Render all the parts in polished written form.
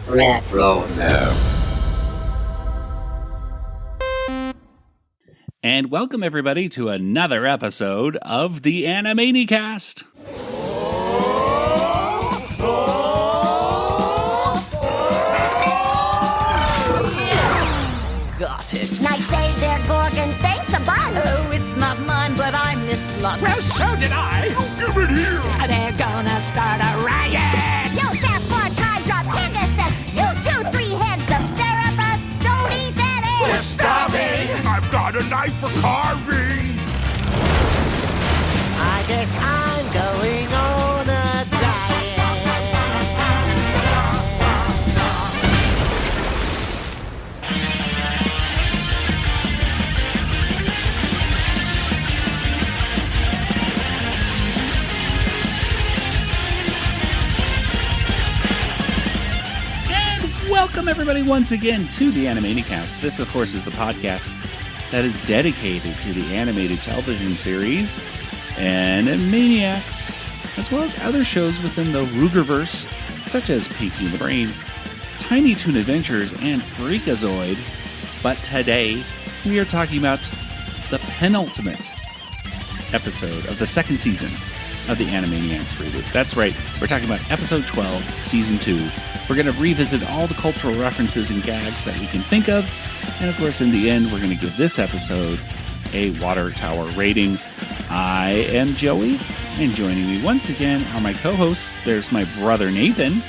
Retro. And welcome everybody to another episode of the Animanicast. Got it. Nice day there, Gorgon. Thanks a bunch. Oh, it's not mine, but I missed lunch. Well, so did I. You give it here. They're gonna start a riot. Yo, Sasquatch, Hydra, Pegasus, you 2-3 heads of Cerebus, don't eat that egg. We're starving. I've got a knife for carving. I guess I'm going on a diet. Welcome everybody once again to the Animanicast. This, of course, is the podcast that is dedicated to the animated television series Animaniacs, as well as other shows within the Rueggerverse, such as Pinky and the Brain, Tiny Toon Adventures, and Freakazoid. But today, we are talking about the penultimate episode of the second season of the Animaniacs reboot. That's right, we're talking about episode 12, season 2. We're going to revisit all the cultural references and gags that we can think of. And of course, in the end, we're going to give this episode a water tower rating. I am Joey, and joining me once again are my co-hosts. There's my brother Nathan.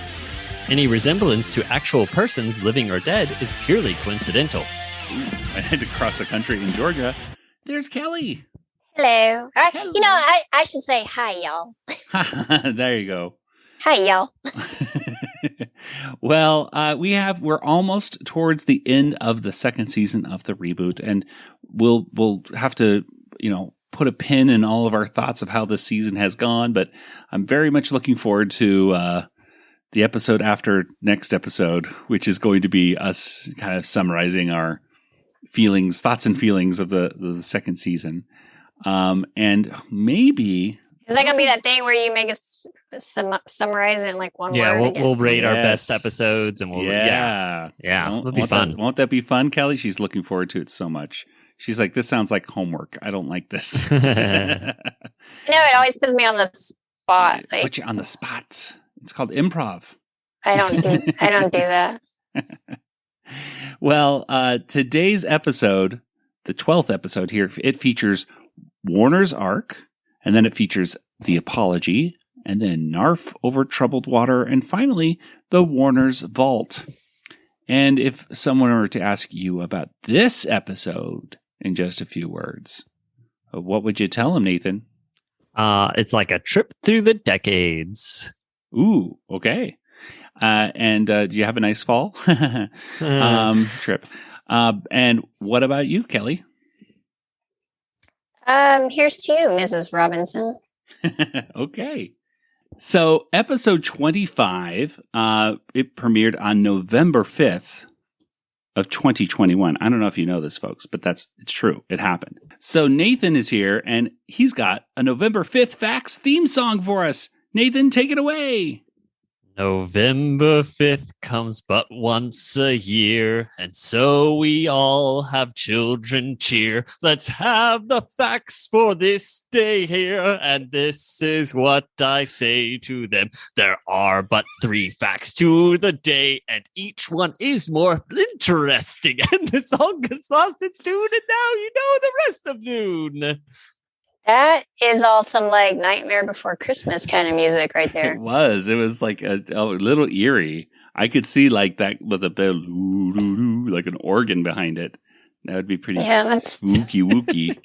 Any resemblance to actual persons, living or dead, is purely coincidental. I had to cross the country in Georgia. There's Kelly. Hello. Hello. You know, I should say hi, y'all. There you go. Hi, y'all. Well, we're almost towards the end of the second season of the reboot, and we'll have to, put a pin in all of our thoughts of how this season has gone. But I'm very much looking forward to the episode after next episode, which is going to be us kind of summarizing our thoughts and feelings of the second season, and maybe. Is that going to be that thing where you make us summarize it in like one word? Yeah, we'll rate our Yes. best episodes, and it'll be Won't fun. Won't that be fun, Kelly? She's looking forward to it so much. She's like, this sounds like homework. I don't like this. No, it always puts me on the spot. Like, Put you on the spot. It's called improv. I don't do that. Well, today's episode, the 12th episode here, it features Warner's arc, and then it features The Apology, and then Narf Over Troubled Water, and finally, the Warner's Vault. And if someone were to ask you about this episode in just a few words, what would you tell them, Nathan? It's like a trip through the decades. Ooh, okay. And do you have a nice fall trip? And what about you, Kelly? Here's to you, Mrs. Robinson. Okay. So episode 25, it premiered on November 5th of 2021. I don't know if you know this, folks, but it's true. It happened. So Nathan is here, and he's got a November 5th Facts theme song for us. Nathan, take it away. November 5th comes but once a year, and so we all have children cheer. Let's have the facts for this day here, and this is what I say to them. There are but 3 facts to the day, and each one is more interesting. And the song has lost its tune, and now you know the rest of Dune. That is all some like Nightmare Before Christmas kind of music right there. It was like a little eerie. I could see like that with a bell, like an organ behind it. That would be pretty spooky wooky.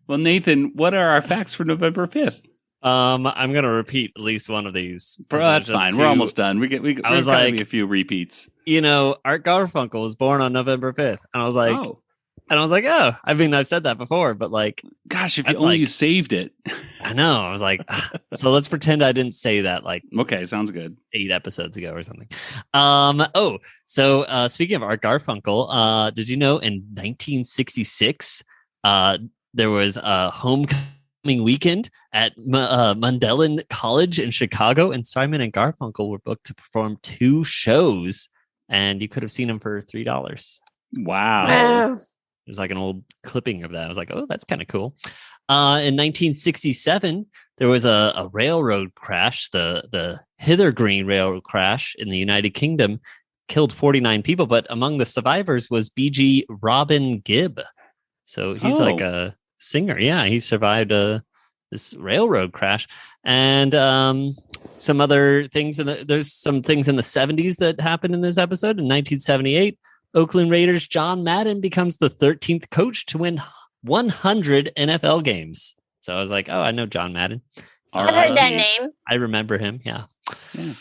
Well, Nathan, what are our facts for November 5th? I'm going to repeat at least one of these. Bro, that's fine. We're almost done. There's going to be a few repeats. Art Garfunkel was born on November 5th. And I was like, oh, I mean, I've said that before, but like, gosh, if you saved it. I know. I was like, so let's pretend I didn't say that like, okay, sounds good. 8 episodes ago or something. So speaking of Art Garfunkel, did you know in 1966, there was a homecoming weekend at Mundelein College in Chicago, and Simon and Garfunkel were booked to perform 2 shows and you could have seen him for $3. Wow. Wow. There's like an old clipping of that. I was like, oh, that's kind of cool. In 1967, there was a railroad crash, the Hither Green Railroad crash in the United Kingdom, killed 49 people, but among the survivors was B.G. Robin Gibb. So he's like a singer. Yeah, he survived this railroad crash. And some other things, there's some things in the 70s that happened in this episode. In 1978, Oakland Raiders' John Madden becomes the 13th coach to win 100 NFL games. So I was like, oh, I know John Madden. I've heard that name. I remember him. Yeah. Yeah.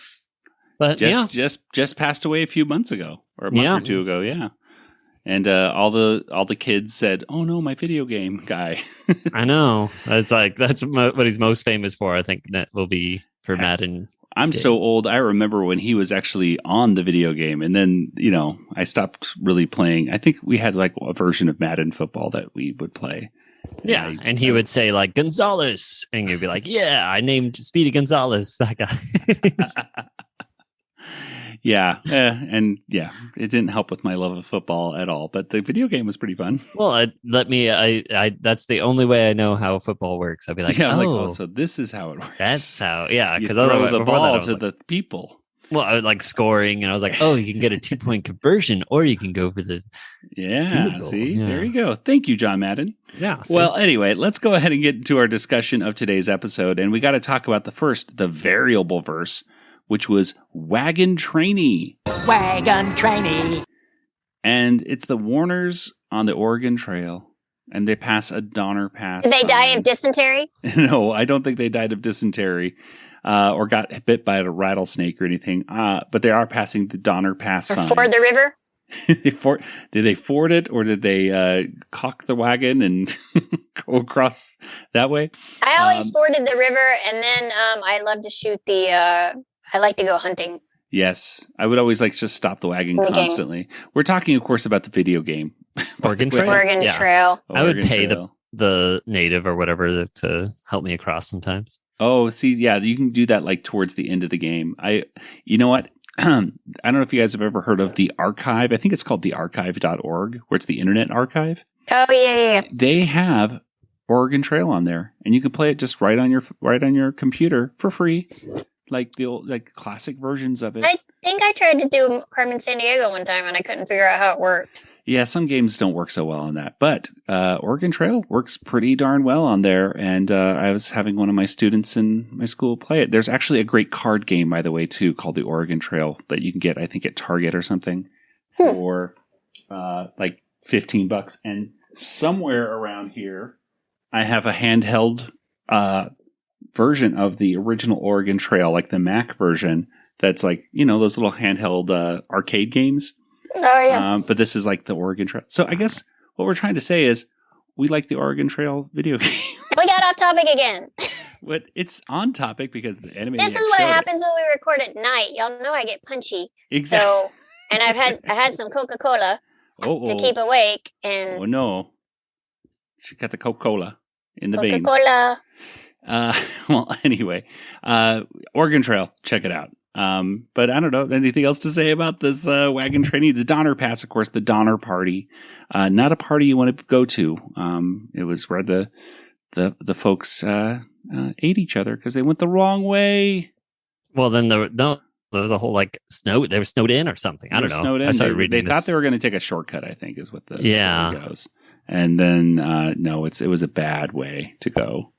But just passed away a few months ago, or a month or two ago. Yeah. And all the kids said, "Oh no, my video game guy." I know. That's what he's most famous for. I think that will be for Madden. I'm so old. I remember when he was actually on the video game, and then I stopped really playing. I think we had like a version of Madden football that we would play. Yeah, and he would say like Gonzalez, and you'd be like, "Yeah, I named Speedy Gonzalez, that guy." Yeah, it didn't help with my love of football at all. But the video game was pretty fun. Well, I that's the only way I know how football works. I'd be like, so this is how it works. That's how, because throw the ball to the people. Well, I was like scoring, and I was like, oh, you can get a 2-point conversion, or you can go for the There you go. Thank you, John Madden. Yeah. Well, anyway, let's go ahead and get into our discussion of today's episode, and we got to talk about the variable verse, which was Wagon Trainee. Wagon Trainee. And it's the Warners on the Oregon Trail, and they pass a Donner Pass. Did they die of dysentery? No, I don't think they died of dysentery or got bit by a rattlesnake or anything. But they are passing the Donner Pass sign. Or ford the river? Did they ford it, or did they cock the wagon and go across that way? I always forded the river, and then I love to shoot I like to go hunting. Yes. I would always just stop the wagon constantly. We're talking, of course, about the video game. Oregon Trail. Oregon Trail. I would pay the native or whatever to help me across sometimes. Oh, see, yeah, you can do that towards the end of the game. You know what? I don't know if you guys have ever heard of the archive. I think it's called thearchive.org, where it's the Internet Archive. Oh, yeah. They have Oregon Trail on there, and you can play it just right on your computer for free. Like the old, classic versions of it. I think I tried to do Carmen Sandiego one time, and I couldn't figure out how it worked. Yeah, some games don't work so well on that, but Oregon Trail works pretty darn well on there. And I was having one of my students in my school play it. There's actually a great card game, by the way, too, called the Oregon Trail that you can get, I think, at Target or something for $15. And somewhere around here, I have a handheld version of the original Oregon Trail, like the Mac version, that's those little handheld arcade games. Oh, yeah. But this is like the Oregon Trail. So I guess what we're trying to say is we like the Oregon Trail video game. We got off topic again. But it's on topic because the Animaniacs. This is what happens when we record at night. Y'all know I get punchy. Exactly. So, and I had some Coca-Cola to keep awake. And oh no, she got the Coca-Cola in the veins. Coca-Cola. Well, anyway, Oregon Trail, check it out. But I don't know, anything else to say about this wagon training? The Donner Pass, of course, the Donner Party, not a party you want to go to. It was where the folks ate each other because they went the wrong way. Well, then there was a whole snow. They were snowed in or something. I don't know. Snowed in. I started reading. They thought they were going to take a shortcut, I think, is what the story goes. And then no, it was a bad way to go.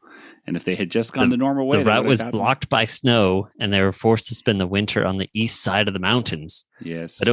And if they had just gone the normal way, the route was blocked by snow, and they were forced to spend the winter on the east side of the mountains. Yes, but it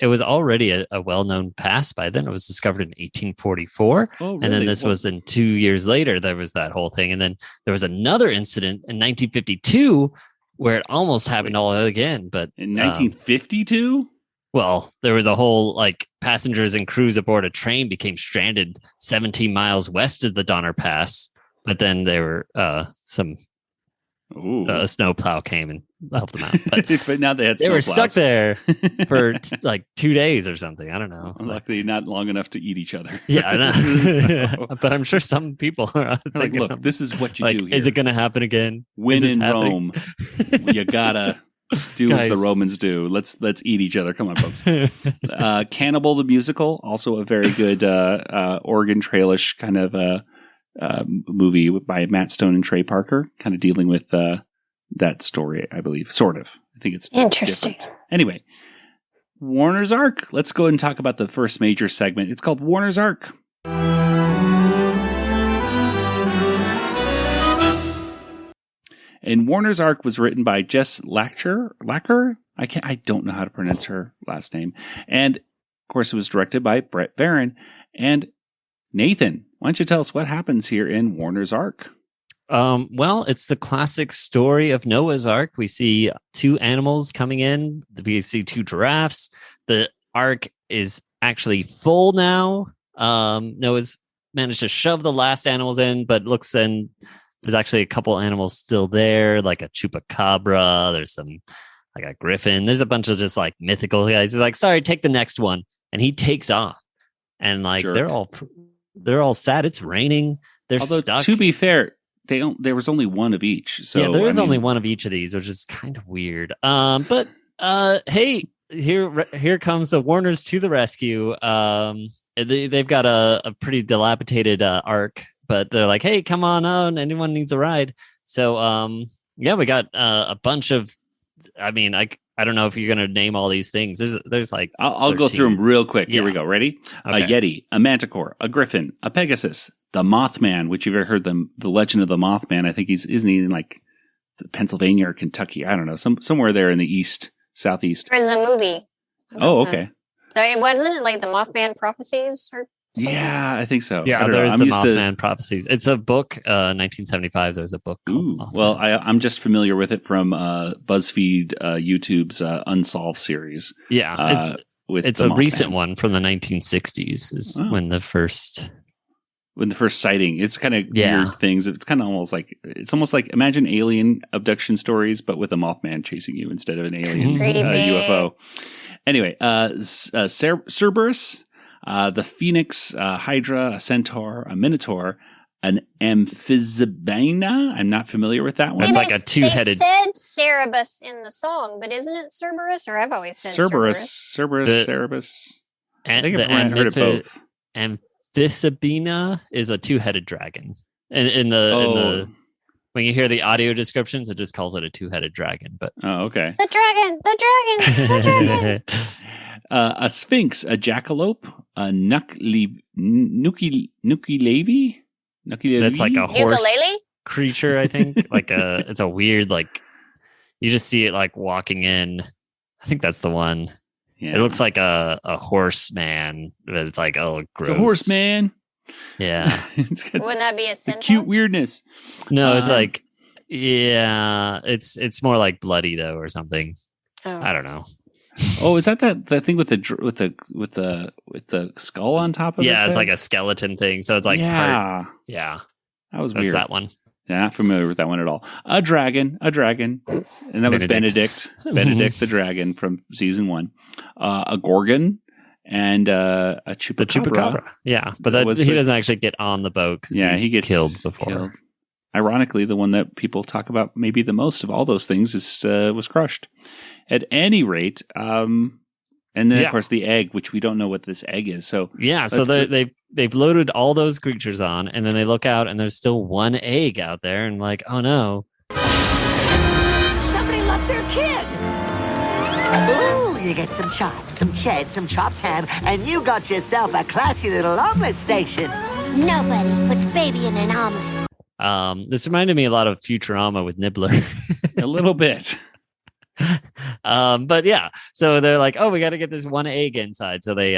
was already a well-known pass by then. It was discovered in 1844, really? And then this was in 2 years later. There was that whole thing, and then there was another incident in 1952 where it almost happened all again. But in 1952. Well, there was a whole passengers and crews aboard a train became stranded 17 miles west of the Donner Pass. But then there were some a snowplow came and helped them out. But now they were stuck there for 2 days or something. I don't know. Luckily, not long enough to eat each other. Yeah, I know. But I'm sure some people are look, this is what you do here. Is it going to happen again? When in Rome, you gotta do as the Guys. Romans do. Let's eat each other. Come on, folks. Cannibal the Musical, also a very good Oregon Trailish kind of movie by Matt Stone and Trey Parker, kind of dealing with that story, I believe. Sort of. I think it's Interesting. different. Anyway, Warner's Arc. Let's go ahead and talk about the first major segment. It's called Warner's Arc. And Warner's Arc was written by Jess Lacker. I don't know how to pronounce her last name. And of course, it was directed by Brett Barron. And Nathan, why don't you tell us what happens here in Warner's Arc? Well, it's the classic story of Noah's Ark. We see two animals coming in. We see two giraffes. The ark is actually full now. Noah's managed to shove the last animals in, but looks in. There's actually a couple animals still there, like a chupacabra. There's some, like a griffin. There's a bunch of just like mythical guys. He's like, sorry, take the next one. And he takes off. And like, Jerk. they're all sad. It's raining. They're Although, stuck. to be fair, there was only one of each. So yeah, there is only one of each of these, which is kind of weird. But hey, here comes the Warners to the rescue. They've got a pretty dilapidated ark, but they're like, hey, come on out. Anyone needs a ride. So yeah, we got a bunch of. I mean, I don't know if you're gonna name all these things. There's like I'll go through them real quick. Here Yeah. we go. Ready? Okay. A Yeti, a Manticore, a Griffin, a Pegasus, the Mothman, which you've ever heard the legend of the Mothman. I think isn't he in like Pennsylvania or Kentucky? I don't know, somewhere there in the southeast. There's a movie. Oh, okay. So wasn't it like the Mothman prophecies? Or Yeah, I think so. I Yeah, don't know. there's I'm the used to- Mothman prophecies. It's a book, 1975. There's a book called Ooh, Mothman. well, I'm just familiar with it from BuzzFeed YouTube's Unsolved series. yeah, With it's the a Mothman. recent one from the 1960s. Is Oh. when the first. When the first sighting, it's kind of Yeah. weird things. It's kind of almost like imagine alien abduction stories, but with a Mothman chasing you instead of an alien Creepy. UFO. Anyway, Cerberus, the Phoenix, Hydra, a Centaur, a Minotaur, an Amphibina. I'm not familiar with that one. That's like a two-headed- They said Cerebus in the song, but isn't it Cerberus? Or I've always said Cerberus. Cerberus, The- Cerebus. I And think the I've heard of both. Amphibina is a two-headed dragon. And in the when you hear the audio descriptions, it just calls it a two-headed dragon. But Oh, okay. The dragon, the dragon, the dragon. A Sphinx, a Jackalope, a Nukilevi. That's like a horse Ukulele? creature, I think. It's a weird, like, you just see it like walking in. I think that's the one. Yeah. It looks like a horseman, but it's like, oh, gross. It's a horse, man. Yeah. It's got Wouldn't that be a the centaur? cute weirdness. No, it's Um, like, yeah, it's more like bloody though, or something. Oh. I don't know. Oh, is that thing with the skull on top of it? Yeah, it's like a skeleton thing. So it's like, yeah, yeah, that was that's weird. that one. Yeah, not familiar with that one at all. A dragon, and that was Benedict. Benedict the dragon from season 1. A gorgon and a The chupacabra. chupacabra. Yeah, but That was he the- doesn't actually get on the boat. 'Cause Yeah, he's he gets killed before. killed. Ironically, the one that people talk about maybe the most of all those things was crushed. At any rate, and then Yeah. of course the egg, which we don't know what this egg is. So Yeah, so they've loaded all those creatures on, and then they look out, and there's still one egg out there, and like, oh no, Somebody left their kid. Ooh, you get some chops, some cheddar, some chopped ham, and you got yourself a classy little omelet station. Nobody puts baby in an omelet. This reminded me a lot of Futurama with Nibbler. a little bit. But yeah, so they're like, oh, we got to get this one egg inside. So they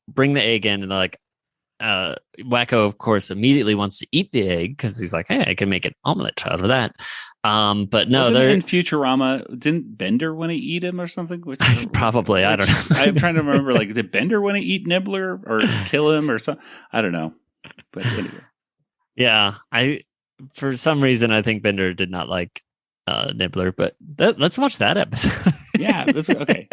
bring the egg in, and they're like, Wakko, of course, immediately wants to eat the egg because he's like, hey, I can make an omelet out of that. But no, Wasn't they're in Futurama. Didn't Bender want to eat him or something? probably, I don't know. I'm trying to remember. Like, did Bender want to eat Nibbler or kill him or something? I don't know. But anyway, Yeah, for some reason I think Bender did not like Nibbler, but let's watch that episode. yeah, that's okay.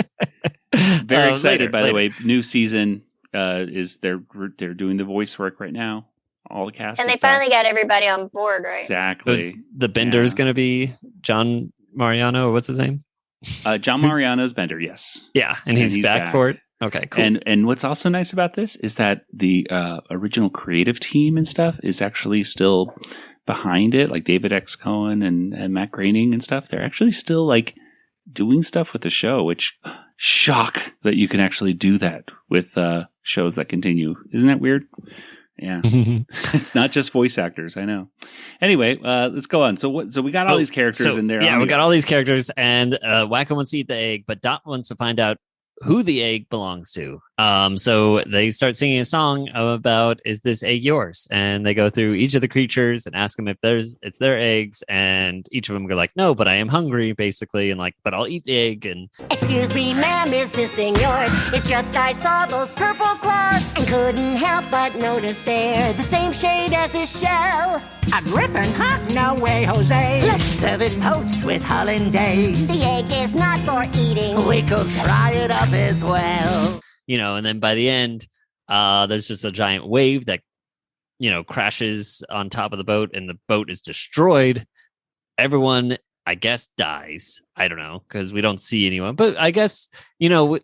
Very excited, by the later. way. New season is they're doing the voice work right now. All the cast And is they finally back. got everybody on board, right? Exactly. The Bender is Yeah. going to be John Mariano, what's his name? John Mariano's Bender, yes. Yeah, and he's back for it. Okay, cool. And what's also nice about this is that the original creative team and stuff is actually still behind it, like David X. Cohen and Matt Groening and stuff. They're actually still like doing stuff with the show, which shock that you can actually do that with shows that continue. Isn't that weird? Yeah. It's not just voice actors, I know. Anyway, let's go on. So we got all these characters in there. Yeah, we got all these characters, and Wakko wants to eat the egg, but Dot wants to find out who the egg belongs to. So they start singing a song about, is this egg yours? And they go through each of the creatures and ask them if it's their eggs, and each of them go like, no, but I am hungry, basically, and like, but I'll eat the egg. And Excuse me, ma'am, is this thing yours? It's just I saw those purple claws and couldn't help but notice they're the same shade as this shell. A griffin, huh? No way, Jose. Let's serve it poached with hollandaise. The egg is not for eating. We could fry it up as well. and then by the end, there's just a giant wave that, crashes on top of the boat, and the boat is destroyed. Everyone, I guess, dies. I don't know, because we don't see anyone. But I guess,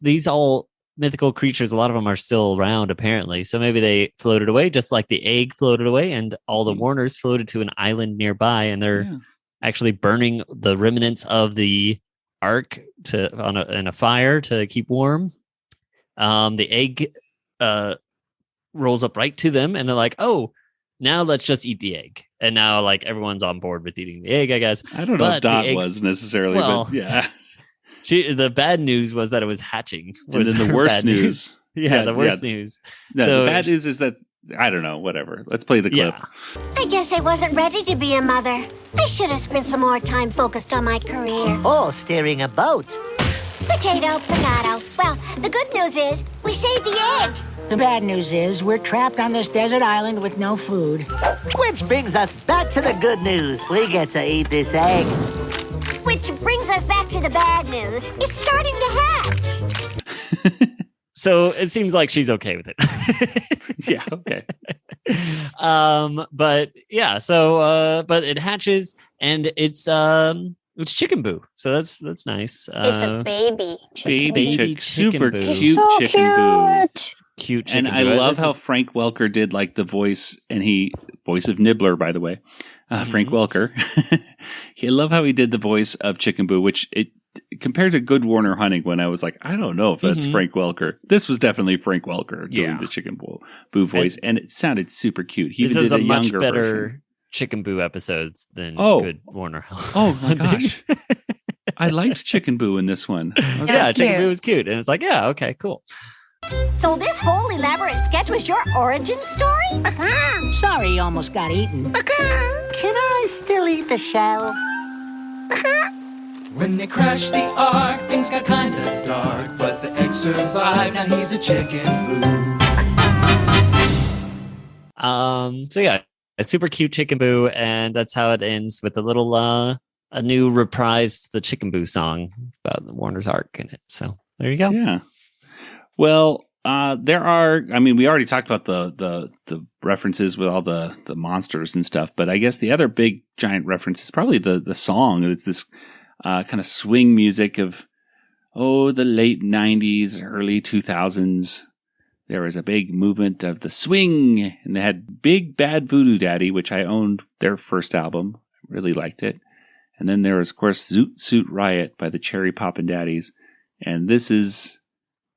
these all mythical creatures, a lot of them are still around, apparently. So maybe they floated away, just like the egg floated away, and all the Warners floated to an island nearby, and they're actually burning the remnants of the ark in a fire to keep warm. The egg rolls up right to them, and they're like, oh, now let's just eat the egg. And now, like, everyone's on board with eating the egg, I guess. I don't know if Dot was necessarily, but yeah. The bad news was that it was hatching. And then the worst news. The worst news. No, so, the bad news is that, I don't know, whatever. Let's play the clip. Yeah. I guess I wasn't ready to be a mother. I should have spent some more time focused on my career. Or steering a boat. Potato, potato. Well, the good news is we saved the egg. The bad news is we're trapped on this desert island with no food. Which brings us back to the good news. We get to eat this egg. Which brings us back to the bad news. It's starting to hatch. So it seems like she's okay with it. Yeah, okay. But yeah, so but it hatches, and it's Chicken Boo. So that's nice. It's a baby. Super Boo. cute so Chicken Boo. Cute Chicken And I Boo. love how Frank Welker did like the voice, and voice of Nibbler, by the way. Frank Welker. I love how he did the voice of Chicken Boo, which compared to Good Warner Hunting, when I was like, I don't know if that's Frank Welker. This was definitely Frank Welker doing the Chicken Boo voice, and it sounded super cute. He this even is did a much younger better version. Chicken Boo episodes than Good Warner. Oh my gosh. I liked Chicken Boo in this one. Yeah, Chicken Boo was cute. And it's like, yeah, okay, cool. So this whole elaborate sketch was your origin story? Sorry you almost got eaten. Can I still eat the shell? When they crashed the ark, things got kinda dark, but the egg survived, now he's a chicken boo. So yeah, a super cute Chicken Boo, and that's how it ends with a little a new reprise to the Chicken Boo song about the Warner's Ark in it. So there you go. Yeah. Well, there are. I mean, we already talked about the references with all the monsters and stuff, but I guess the other big giant reference is probably the song. It's this kind of swing music of the late 90s, early 2000s. There was a big movement of the swing, and they had Big Bad Voodoo Daddy, which I owned their first album. Really liked it. And then there was, of course, Zoot Suit Riot by the Cherry Poppin' Daddies. And this is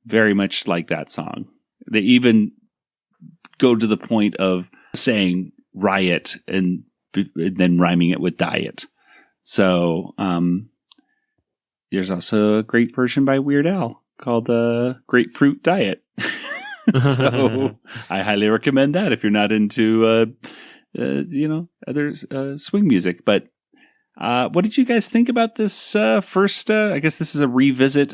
very much like that song. They even go to the point of saying riot and then rhyming it with diet. So there's also a great version by Weird Al called Grapefruit Diet. So I highly recommend that if you're not into other swing music. But what did you guys think about this first? I guess this is a revisit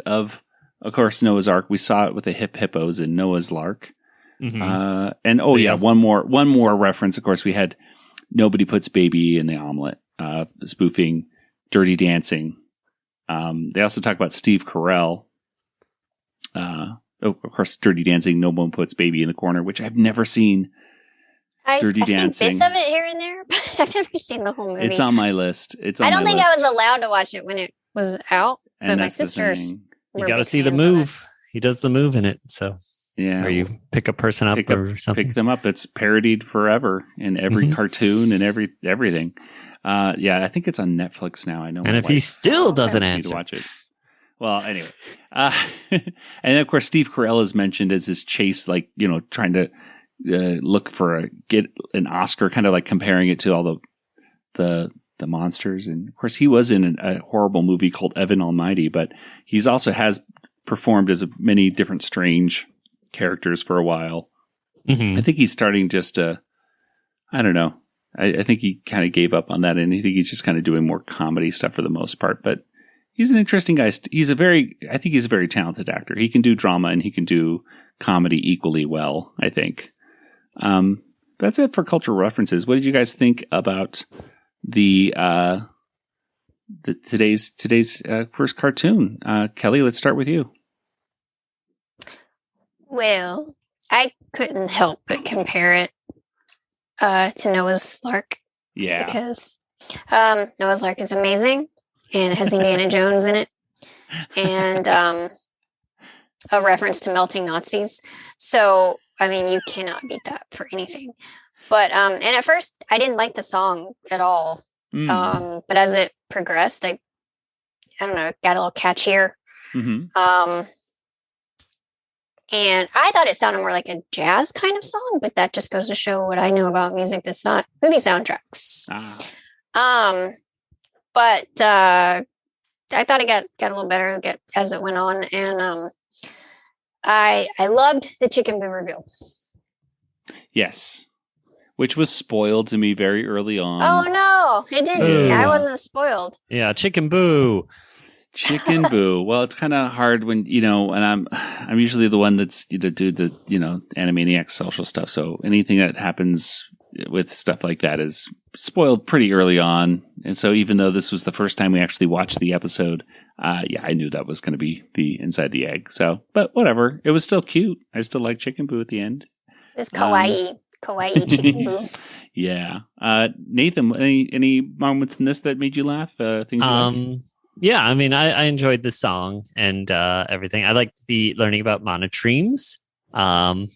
of course, Noah's Ark. We saw it with the hippos in Noah's Lark. Mm-hmm. And yes. one more reference. Of course, we had Nobody Puts Baby in the Omelet, spoofing Dirty Dancing. They also talk about Steve Carell. Of course, Dirty Dancing, No One Puts Baby in the Corner, which I've never seen. Dirty Dancing. I've seen bits of it here and there. I've never seen the whole movie. It's on my list. I don't think I was allowed to watch it when it was out, And but my that's the sisters thing. You were got to big see the fans of it. move. He does the move in it. So, Yeah. or you pick a person up or something. Pick them up. It's parodied forever in every cartoon and everything. I think it's on Netflix now. I know. And if he still doesn't wants me answer, to watch it. Well, anyway, and then of course Steve Carell is mentioned as his chase, like trying to look for get an Oscar, kind of like comparing it to all the monsters. And of course, he was in a horrible movie called Evan Almighty, but he's also has performed as many different strange characters for a while. Mm-hmm. I think he's starting just to, I don't know. I think he kind of gave up on that, and I think he's just kind of doing more comedy stuff for the most part. But he's an interesting guy. I think he's a very talented actor. He can do drama and he can do comedy equally well, I think. That's it for cultural references. What did you guys think about the today's first cartoon? Kelly, let's start with you. Well, I couldn't help but compare it to Noah's Ark. Yeah. Because Noah's Ark is amazing and it has Indiana Jones in it. And a reference to melting Nazis. So, I mean, you cannot beat that for anything. But, and at first, I didn't like the song at all. But as it progressed, I don't know, it got a little catchier. Mm-hmm. And I thought it sounded more like a jazz kind of song, but that just goes to show what I know about music that's not movie soundtracks. But I thought it got a little better as it went on, and I loved the Chicken Boo reveal. Yes, which was spoiled to me very early on. Oh no, it didn't. Yeah. I wasn't spoiled. Yeah, Chicken Boo. Chicken Boo. Well, it's kind of hard when and I'm usually the one that's do the Animaniacs social stuff. So anything that happens with stuff like that is spoiled pretty early on. And so even though this was the first time we actually watched the episode, I knew that was going to be the inside the egg. So, but whatever, it was still cute. I still like Chicken Boo at the end. It was kawaii Chicken Boo. Yeah. Nathan, any moments in this that made you laugh? Things you liked? Yeah, I mean, I enjoyed the song and everything. I liked the learning about monotremes. The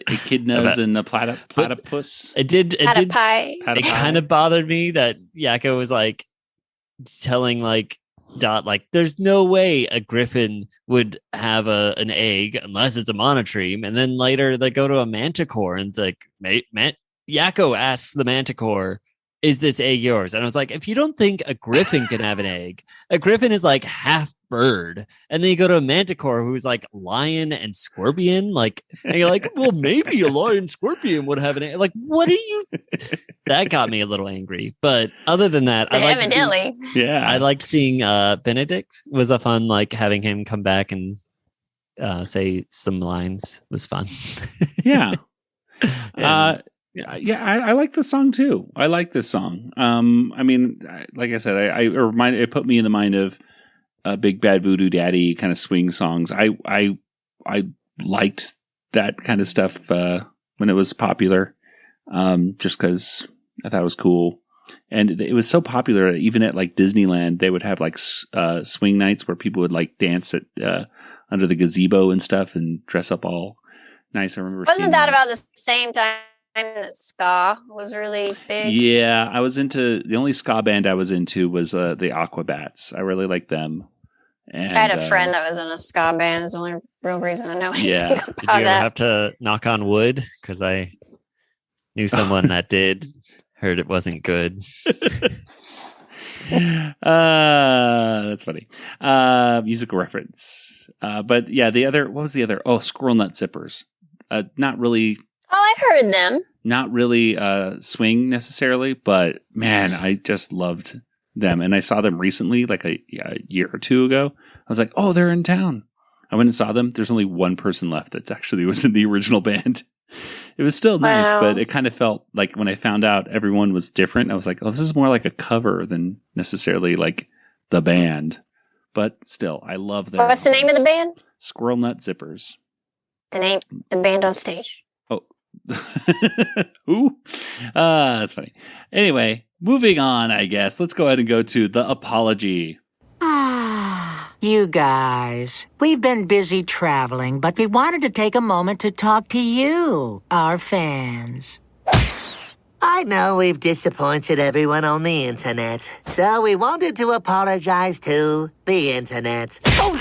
echidnas and the platypus. It kind of bothered me that Yakko was like telling Dot there's no way a griffin would have an egg unless it's a monotreme, and then later they go to a manticore and Yakko asks the manticore, is this egg yours? And I was like, if you don't think a griffin can have an egg, a griffin is like half bird. And then you go to a manticore who's like lion and scorpion. And you're like, well, maybe a lion scorpion would have an egg. What are you? That got me a little angry. But other than that, I liked seeing Benedict. Was a fun, having him come back and say some lines was fun. Yeah. I like the song too. I like this song. I mean, like I said, it put me in the mind of Big Bad Voodoo Daddy kind of swing songs. I liked that kind of stuff when it was popular, just because I thought it was cool. And it was so popular, even at Disneyland, they would have swing nights where people would dance at under the gazebo and stuff and dress up all nice. I remember. Wasn't that about the same time that ska was really big? Yeah, I was into the only ska band I was into was the Aquabats. I really liked them. And, I had a friend that was in a ska band. Is the only real reason I know anything about Did you ever have to knock on wood? Because I knew someone that did. Heard it wasn't good. That's funny. Musical reference. But yeah, what was the other? Oh, Squirrel Nut Zippers. Not really. Oh, I've heard them. Not really swing necessarily, but man, I just loved them. And I saw them recently, a year or two ago. I was like, oh, they're in town. I went and saw them. There's only one person left that actually was in the original band. It was still nice, but it kind of felt like when I found out everyone was different, I was like, oh, this is more like a cover than necessarily the band. But still, I love them. What's the name of the band? Squirrel Nut Zippers. The band on stage. Ooh. That's funny. Anyway, moving on, I guess. Let's go ahead and go to the apology. You guys, we've been busy traveling, but we wanted to take a moment to talk to you, our fans. I know we've disappointed everyone on the internet, so we wanted to apologize to the internet. We are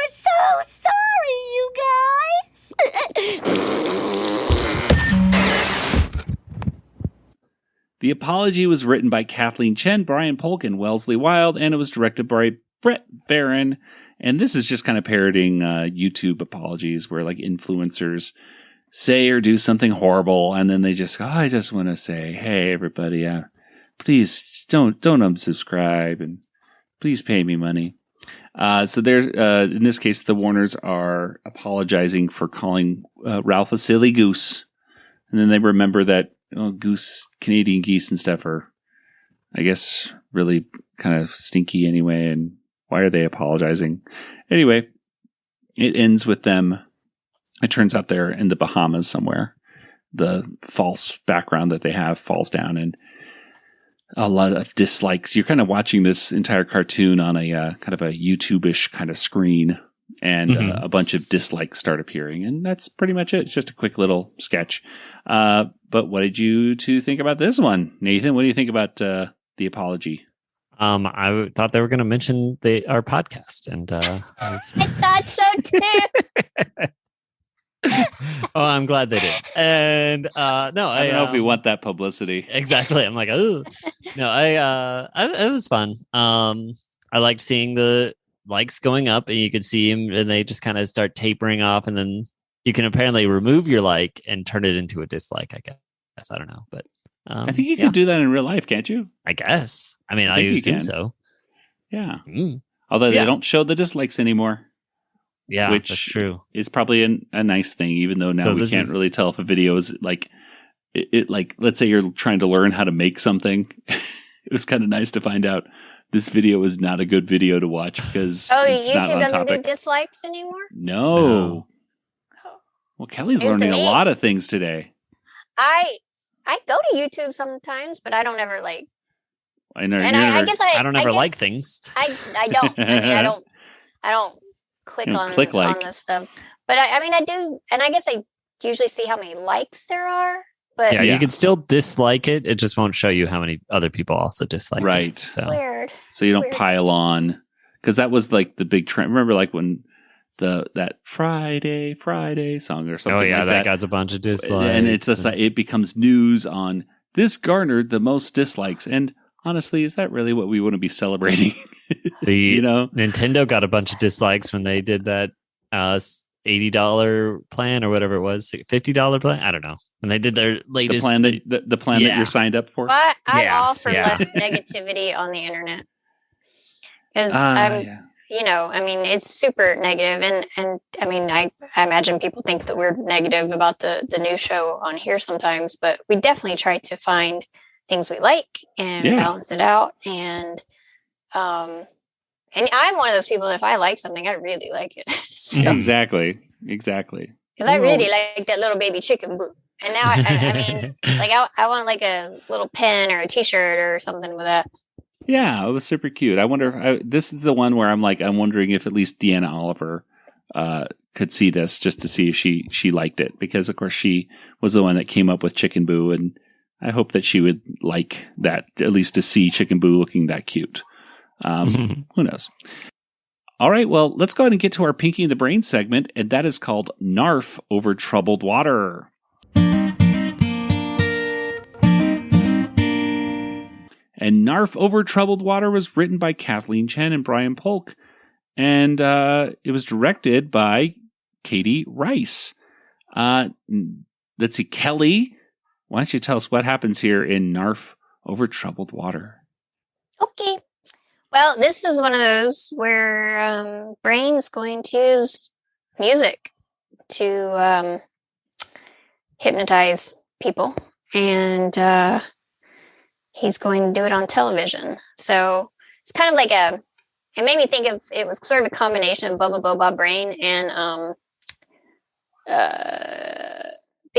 so sorry, you guys. The apology was written by Kathleen Chen, Brian Polk, and Wellesley Wild, and it was directed by Brett Barron. And this is just kind of parodying YouTube apologies where like influencers say or do something horrible, and then they just go, I just want to say, hey, everybody, please don't unsubscribe, and please pay me money. So there's, in this case, the Warners are apologizing for calling Ralph a silly goose. And then they remember that Canadian geese and stuff are, I guess, really kind of stinky anyway. And why are they apologizing? Anyway, it ends with them. It turns out they're in the Bahamas somewhere. The false background that they have falls down, and a lot of dislikes. You're kind of watching this entire cartoon on a kind of a YouTube-ish kind of screen, and a bunch of dislikes start appearing, and that's pretty much it. It's just a quick little sketch. But what did you two think about this one? Nathan, what do you think about the apology? I thought they were going to mention our podcast, and I thought so too. Oh, I'm glad they did. And no, I don't know if we want that publicity. Exactly. I'm like, oh no, it was fun. I liked seeing the likes going up, and you could see them, and they just kind of start tapering off, and then you can apparently remove your like and turn it into a dislike. I guess I don't know, but I think you can do that in real life, can't you? I guess. I mean, I assume so. Yeah. Although they don't show the dislikes anymore. Yeah, which that's true. Is probably a nice thing, even though now we can't really tell if a video is like it. Like, let's say you're trying to learn how to make something. It was kind of nice to find out this video is not a good video to watch because it's not on YouTube doesn't topic. do dislikes anymore? No. Well, Kelly's learning a lot of things today. I go to YouTube sometimes, but I don't ever like. I know. I guess I don't ever like things. I don't. I mean, I don't click on this stuff. But I mean, I do, and I guess I usually see how many likes there are. But yeah, you can still dislike it. It just won't show you how many other people also dislike it. Right. So weird. So you don't pile on, because that was like the big trend. Remember, like when that Friday song or something. Oh yeah, like that got a bunch of dislikes, and it's just like it becomes news on this garnered the most dislikes. And honestly, is that really what we want to be celebrating? Nintendo got a bunch of dislikes when they did that $80 plan or whatever it was, $50 plan. I don't know. When they did their latest plan that that you're signed up for. Well, I'm all for less negativity on the internet, because I mean, it's super negative, and I mean, I imagine people think that we're negative about the new show on here sometimes, but we definitely try to find things we like and balance it out. And I'm one of those people, if I like something, I really like it. So, exactly. Because I really like that little baby chicken boot. And now, I mean, like I want like a little pen or a T-shirt or something with that. Yeah, it was super cute. I wonder, this is the one where I'm wondering if at least Deanna Oliver could see this, just to see if she liked it. Because, of course, she was the one that came up with Chicken Boo, and I hope that she would like that, at least to see Chicken Boo looking that cute. Who knows? All right, well, let's go ahead and get to our Pinky in the Brain segment, and that is called Narf Over Troubled Water. And Narf Over Troubled Water was written by Kathleen Chen and Brian Polk, and it was directed by Katie Rice. Let's see, Kelly, why don't you tell us what happens here in Narf Over Troubled Water? Okay. Well, this is one of those where Brain's going to use music to hypnotize people, and he's going to do it on television. So it's kind of like it made me think of, it was sort of a combination of Bubba Boba Brain and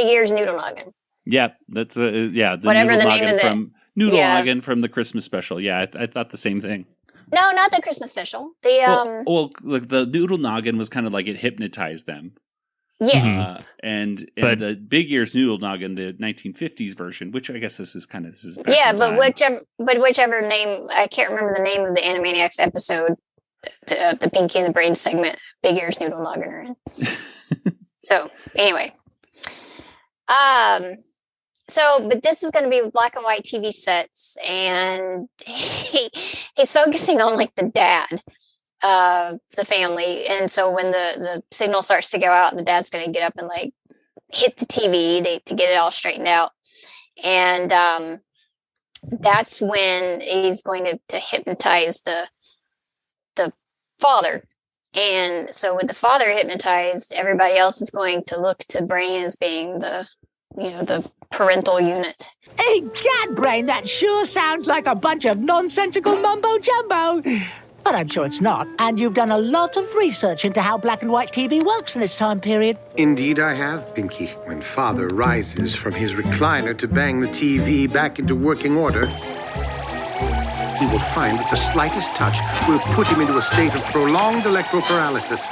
Big Ears Noodle Noggin. Yeah, that's the Whatever Noodle the name Noggin of from Noodle Noggin from the Christmas special. Yeah, I thought the same thing. No, not the Christmas special. The like the Noodle Noggin was kind of like it hypnotized them. Yeah. And But- the Big Ears Noodle Noggin, the 1950s version, which I guess this is back Yeah, in but time. whichever name, I can't remember the name of the Animaniacs episode, the Pinky and the Brain segment, Big Ears Noodle Noggin are in. So anyway, but this is going to be black and white TV sets, and he's focusing on like the dad of the family, and so when the signal starts to go out, the dad's going to get up and like hit the TV to get it all straightened out, and that's when he's going to hypnotize the father. And so with the father hypnotized, everybody else is going to look to Brain as being the parental unit. Egad, Brain, that sure sounds like a bunch of nonsensical mumbo-jumbo. But I'm sure it's not, and you've done a lot of research into how black and white TV works in this time period. Indeed I have, Pinky. When Father rises from his recliner to bang the TV back into working order, he will find that the slightest touch will put him into a state of prolonged electro paralysis.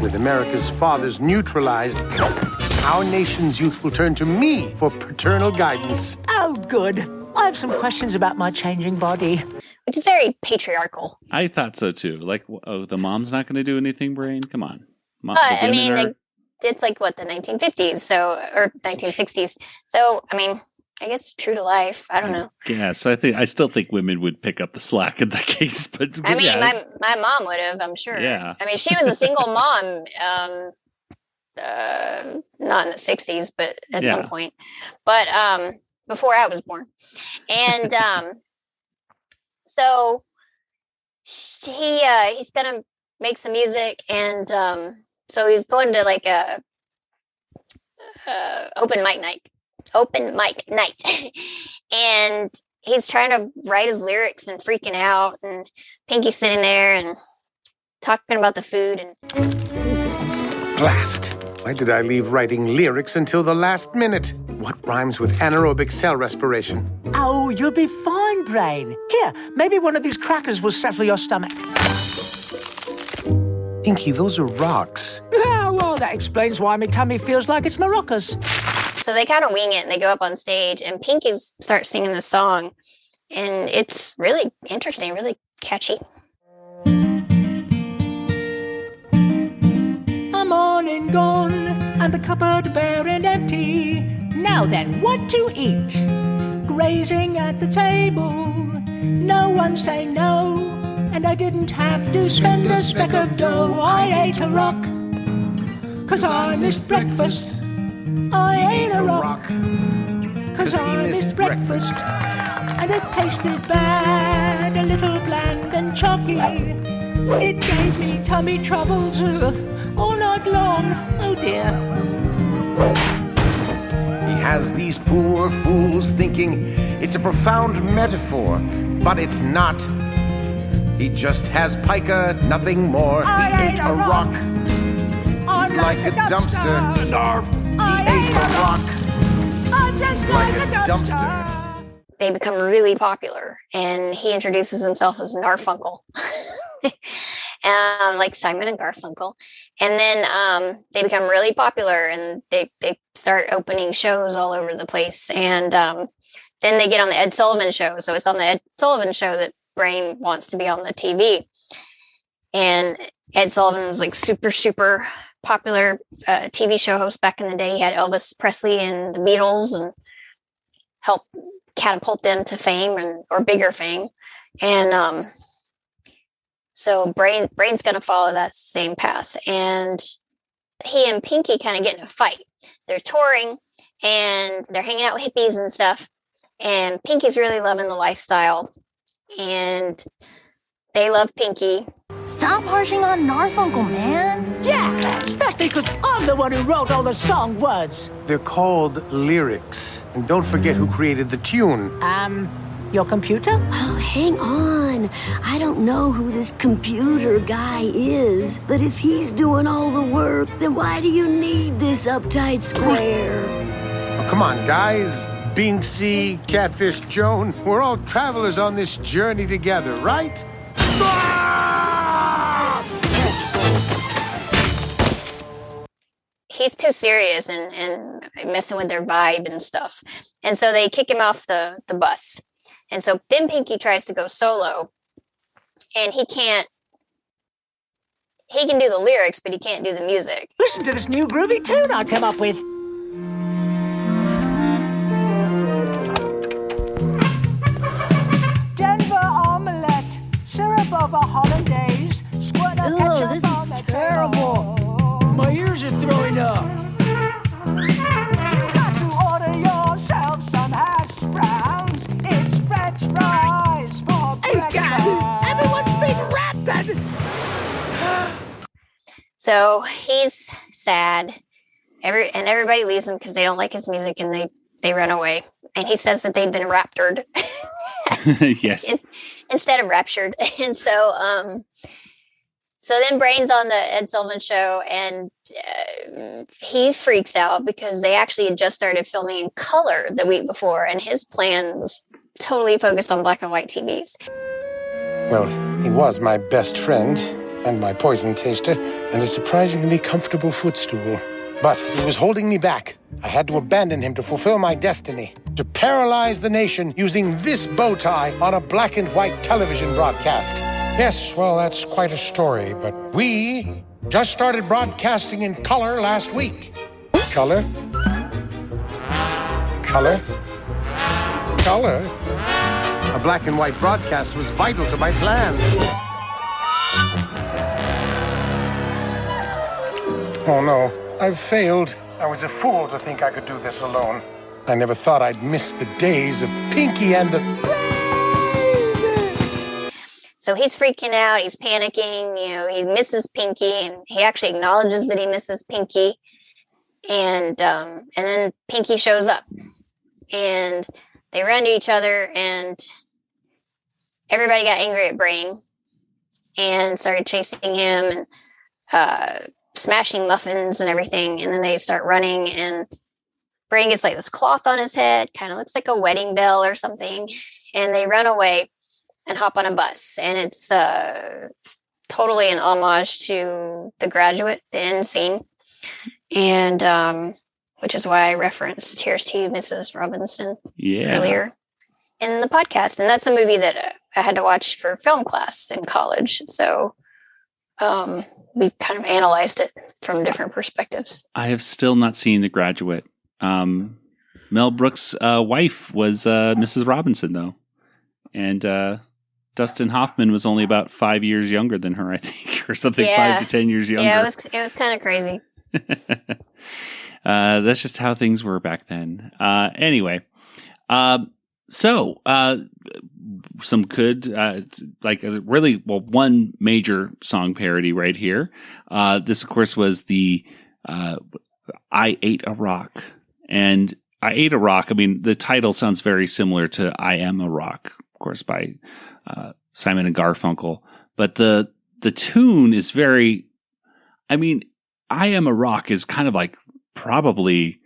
With America's fathers neutralized, our nation's youth will turn to me for paternal guidance. Oh, good. I have some questions about my changing body. Which is very patriarchal. I thought so too. Like, the mom's not going to do anything, Brain? Come on. I mean, it's like what, the 1950s, or 1960s. So, I mean, I guess true to life. I don't know. Yeah, so I still think women would pick up the slack in that case. But I mean, yeah. my mom would have, I'm sure. Yeah. I mean, she was a single mom, not in the 60s, but at some point. But before I was born. And so he's gonna make some music, and so he's going to like a open mic night and he's trying to write his lyrics and freaking out, and Pinky's sitting there and talking about the food. And Blast! Why did I leave writing lyrics until the last minute? What rhymes with anaerobic cell respiration? Oh, you'll be fine, Brain. Here, maybe one of these crackers will settle your stomach. Pinky, those are rocks. Well, that explains why my tummy feels like it's maracas. so they kind of wing it and they go up on stage, and Pinky starts singing the song, and it's really interesting, really catchy. I'm on and gone, and the cupboard bare and empty. Now then, what to eat? Grazing at the table, no one say no, and I didn't have to spend a speck of dough. I ate a rock, 'cause I missed breakfast. I ate a rock, 'cause I missed breakfast. And it tasted bad, a little bland and chalky. It gave me tummy troubles all night long, oh dear. He has these poor fools thinking it's a profound metaphor, but it's not. He just has pica, nothing more. He ate a rock. He's like a dumpster. Narf. He ate a rock. I'm just like a dumpster. They become really popular, and he introduces himself as Narfunkel, like Simon and Garfunkel. And then they become really popular, and they start opening shows all over the place. And then they get on the Ed Sullivan Show. So it's on the Ed Sullivan Show that Brain wants to be on the TV. And Ed Sullivan was like super, super popular TV show host back in the day. He had Elvis Presley and the Beatles and helped catapult them to fame or bigger fame. And so Brain's going to follow that same path. And he and Pinky kind of get in a fight. They're touring and they're hanging out with hippies and stuff. And Pinky's really loving the lifestyle. And they love Pinky. Stop harshing on Narfunkel, man. Yeah, especially because I'm the one who wrote all the song words. They're called lyrics. And don't forget who created the tune. Your computer? Oh, hang on. I don't know who this computer guy is, but if he's doing all the work, then why do you need this uptight square? Oh, come on, guys. Binksy, Catfish Joan, we're all travelers on this journey together, right? He's too serious and messing with their vibe and stuff. And so they kick him off the bus. And so then Pinky tries to go solo, and he can do the lyrics, but he can't do the music. Listen to this new groovy tune I come up with. Denver omelette, syrup over hollandaise, squirt of ketchup This on is the terrible. My ears are throwing up. Got to order yourself some hash browns. It's French fries for breakfast. God, everyone's being rapped at. So he's sad. Everybody leaves him because they don't like his music, and they run away. And he says that they'd been raptured. Yes. Instead of raptured. And so then Brain's on the Ed Sullivan Show, and he freaks out because they actually had just started filming in color the week before, and his plan was totally focused on black and white TVs. Well, he was my best friend and my poison taster and a surprisingly comfortable footstool. But he was holding me back. I had to abandon him to fulfill my destiny, to paralyze the nation using this bow tie on a black and white television broadcast. Yes, well, that's quite a story, but we just started broadcasting in color last week. Color? Color? Color? A black and white broadcast was vital to my plan. Oh no, I've failed. I was a fool to think I could do this alone. I never thought I'd miss the days of Pinky and the... So he's freaking out. He's panicking. He misses Pinky, and he actually acknowledges that he misses Pinky. And then Pinky shows up, and they run to each other, and everybody got angry at Brain and started chasing him and smashing muffins and everything. And then they start running, and Brain gets like this cloth on his head, kind of looks like a wedding bell or something. And they run away and hop on a bus. And it's totally an homage to The Graduate, the end scene. And which is why I referenced Here's to You, Mrs. Robinson earlier in the podcast. And that's a movie that I had to watch for film class in college. So we kind of analyzed it from different perspectives. I have still not seen The Graduate. Mel Brooks' wife was Mrs. Robinson, though. And Dustin Hoffman was only about 5 years younger than her, I think, or something, 5 to 10 years younger. Yeah, it was kind of crazy. That's just how things were back then. Anyway, so some good, one major song parody right here. This, of course, was the I Ate a Rock. And I Ate a Rock, I mean, the title sounds very similar to I Am a Rock, of course, by Simon and Garfunkel. But the tune is very, I mean, I Am a Rock is kind of like probably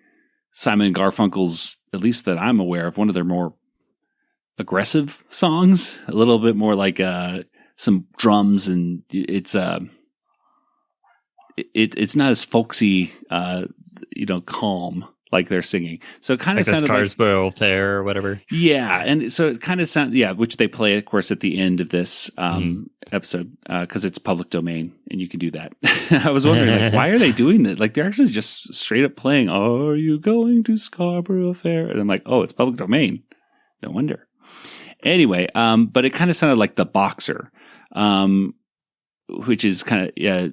Simon and Garfunkel's, at least that I'm aware of, one of their more aggressive songs, a little bit more like some drums, and it's not as folksy, calm like they're singing. So it kind of sounded like Scarsborough Fair or whatever. Yeah, and so it kind of sounds which they play, of course, at the end of this episode because it's public domain and you can do that. I was wondering, why are they doing that? Like, they're actually just straight up playing "Are You Going to Scarborough Fair?" And I'm like, oh, it's public domain. No wonder. Anyway, but it kind of sounded like The Boxer, which is kind of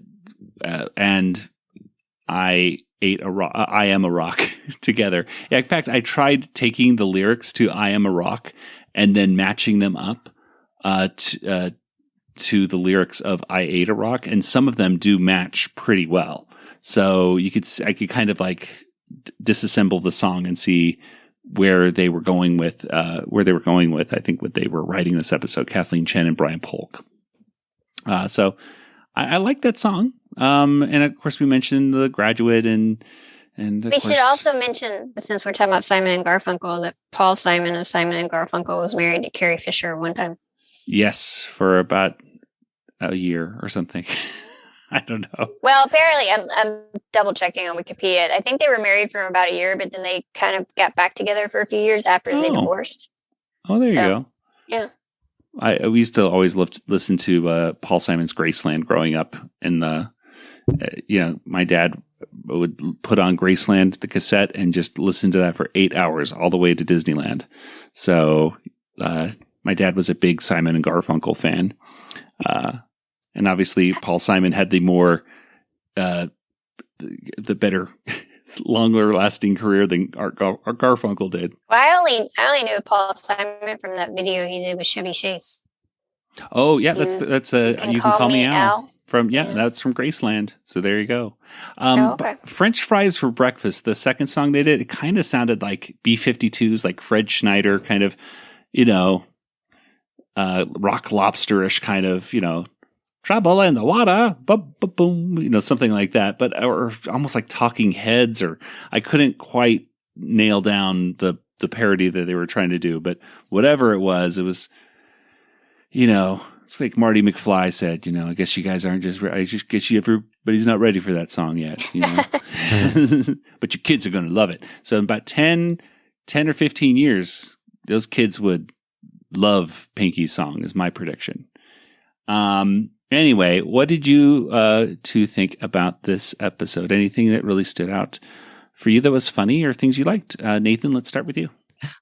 and I Ate a Rock, I Am a Rock together. In fact, I tried taking the lyrics to I Am a Rock and then matching them up to the lyrics of I Ate a Rock, and some of them do match pretty well. So I could kind of like disassemble the song and see where they were going with, I think, what they were writing this episode, Kathleen Chen and Brian Polk. So I like that song. And of course we mentioned The Graduate and we should also mention, since we're talking about Simon and Garfunkel, that Paul Simon of Simon and Garfunkel was married to Carrie Fisher one time. Yes, for about a year or something. I don't know. Well, apparently, I'm double checking on Wikipedia. I think they were married for about a year, but then they kind of got back together for a few years after they divorced. Oh, there you go. Yeah. We used to always listen to Paul Simon's Graceland growing up in the, my dad would put on Graceland, the cassette, and just listen to that for 8 hours all the way to Disneyland. So my dad was a big Simon and Garfunkel fan. And obviously Paul Simon had the more, the better, longer lasting career than Art Garfunkel did. Well, I only knew Paul Simon from that video he did with Chevy Chase. Oh yeah, that's You Can Call Me Al. That's from Graceland. So there you go. Okay. French Fries for Breakfast, the second song they did, it kind of sounded like B-52s, like Fred Schneider kind of, Rock Lobsterish kind of, trouble in the water, boom, something like that. But or almost like Talking Heads, or I couldn't quite nail down the parody that they were trying to do. But whatever it was, it's like Marty McFly said, I guess you guys aren't I just guess everybody's not ready for that song yet, but your kids are going to love it. So in about 10 or 15 years, those kids would love Pinky's song is my prediction. Anyway, what did you two think about this episode? Anything that really stood out for you that was funny or things you liked? Nathan, let's start with you.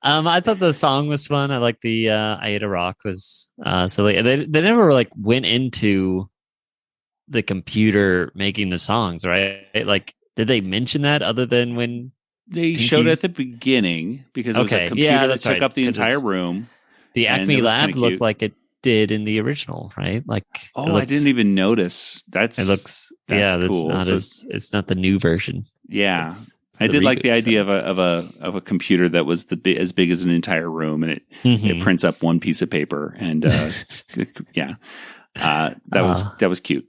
I thought the song was fun. I like the I Ate a Rock was silly. They never went into the computer making the songs, right? Like, did they mention that other than when they showed it at the beginning because it was a computer that took up the entire room? The Acme Lab looked like it did in the original, right? Like, I didn't even notice. That's cool. It's not the new version. Yeah. I did like the idea of a computer that was as big as an entire room, and it prints up one piece of paper, and that was cute.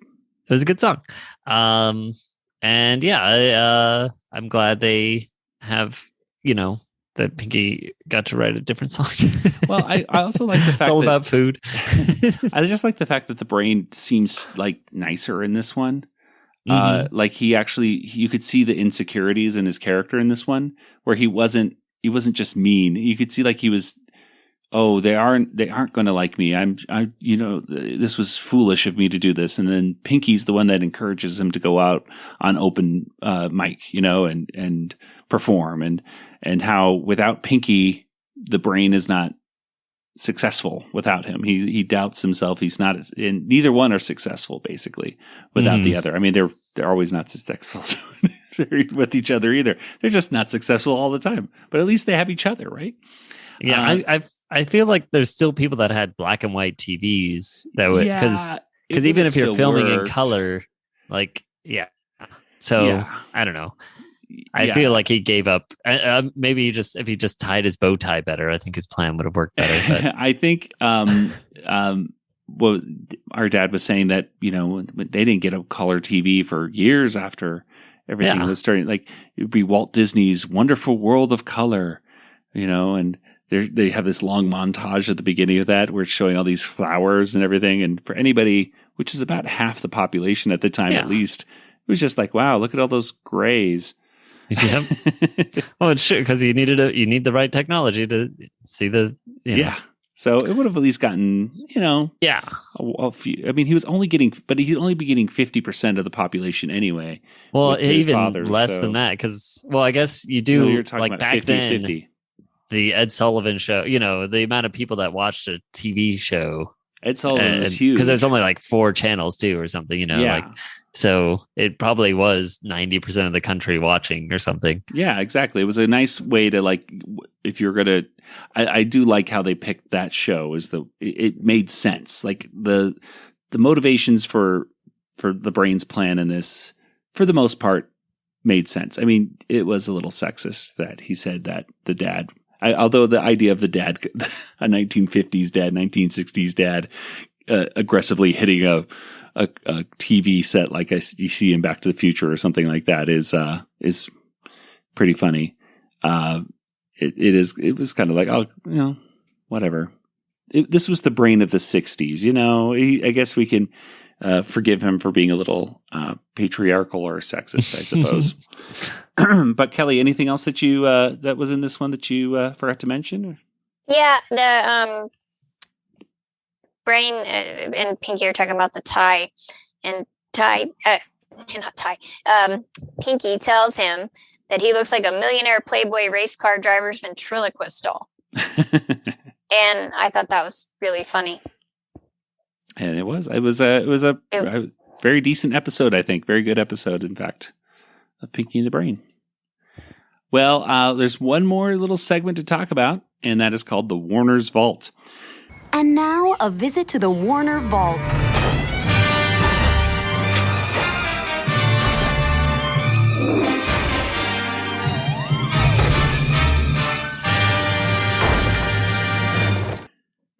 It was a good song, I'm glad they have that Pinky got to write a different song. Well, I also like the fact it's all about food. I just like the fact that the brain seems like nicer in this one. Like you could see the insecurities in his character in this one, where he wasn't just mean. You could see like he was, they aren't going to like me. This was foolish of me to do this. And then Pinky's the one that encourages him to go out on open mic, and perform, and how without Pinky, the brain is not successful without him. He doubts himself. He's not, and neither one are successful basically without the other. I mean, they're always not successful with each other either. They're just not successful all the time, but at least they have each other, right? Yeah. I feel like there's still people that had black and white TVs that would, because even if you're filming in color, so I don't know. I feel like he gave up. Maybe if he just tied his bow tie better, I think his plan would have worked better. But. I think what our dad was saying that they didn't get a color TV for years after everything was starting. Like it would be Walt Disney's Wonderful World of Color, and they have this long montage at the beginning of that where it's showing all these flowers and everything. And for anybody, which is about half the population at the time, at least, it was just like, wow, look at all those grays. Yep. Well, it's true because you need the right technology to see the. So it would have at least gotten a few. I mean, he'd only be getting 50% of the population anyway. Well, even less than that because I guess you do. You're talking like about back 50, then. 50. The Ed Sullivan show, the amount of people that watched a TV show. Ed Sullivan was huge because there's only like 4 channels too, or something. So it probably was 90% of the country watching or something. Yeah, exactly. It was a nice way to if you're going to, I do like how they picked that show it made sense. Like the motivations for the brain's plan in this, for the most part, made sense. I mean, it was a little sexist that he said that the dad Although the idea of the dad, a 1950s dad, 1960s dad, aggressively hitting a TV set like you see in Back to the Future or something like that is pretty funny. It was kind of like, oh, whatever. This was the brain of the 60s, I guess we can forgive him for being a little patriarchal or sexist, I suppose. But Kelly, anything else that you that was in this one that you forgot to mention? Yeah, the Brain and Pinky are talking about the tie, and Pinky tells him that he looks like a millionaire Playboy race car driver's ventriloquist doll. And I thought that was really funny. And it was a very decent episode, I think. Very good episode, in fact, of Pinky and the Brain. Well, there's one more little segment to talk about, and that is called the Warner's Vault. And now a visit to the Warner Vault.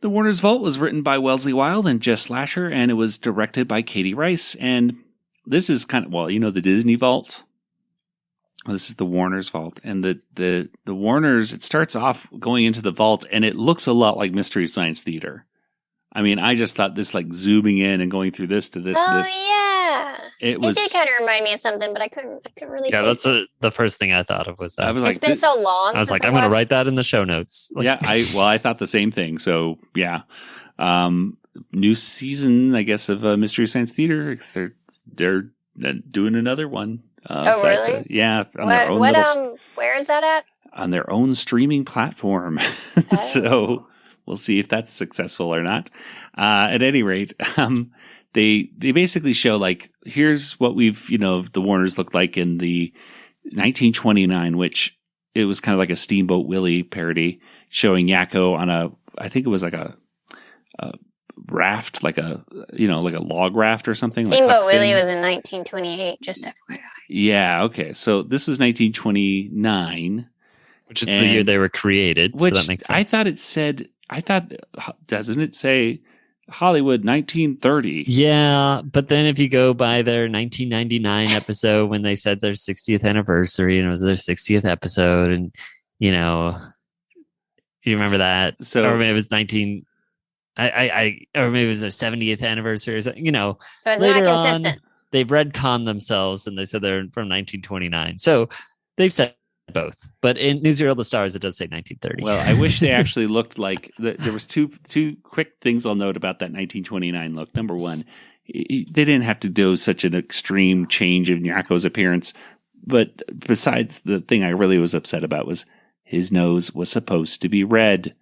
The Warner's Vault was written by Wellesley Wild and Jess Slasher, and it was directed by Katie Rice. And this is kind of, the Disney Vault. Well, this is the Warner's Vault. And the Warner's, it starts off going into the vault, and it looks a lot like Mystery Science Theater. I mean, I just thought this, like, zooming in and going through this to this to this. Yeah. It did kind of remind me of something, but I couldn't really. Yeah, that's the first thing I thought of was that. It's been so long. I was like, I'm going to write that in the show notes. Yeah, I thought the same thing. So yeah, new season, I guess, of Mystery Science Theater. They're doing another one. Oh, really? Yeah. Their own where is that at? On their own streaming platform. So we'll see if that's successful or not. At any rate, they basically show, like, here's what we've, the Warners looked like in the 1929, which it was kind of like a Steamboat Willie parody, showing Yakko on I think it was like a raft, like a log raft or something. Steamboat Willie was in 1928, just FYI. Yeah, okay. So this was 1929. Which is the year they were created, so that makes sense. Doesn't it say Hollywood 1930? Yeah, but then if you go by their 1999 episode when they said their 60th anniversary and it was their 60th episode, and you remember that? So, or maybe it was or maybe it was their 70th anniversary, or something, So it's later not consistent. They've retconned themselves and they said they're from 1929. So they've said both, but in Newsreel of the Stars it does say 1930. Well, I wish they actually looked like there was two quick things I'll note about that 1929 look. Number one, they didn't have to do such an extreme change in Yakko's appearance, but besides, the thing I really was upset about was his nose was supposed to be red.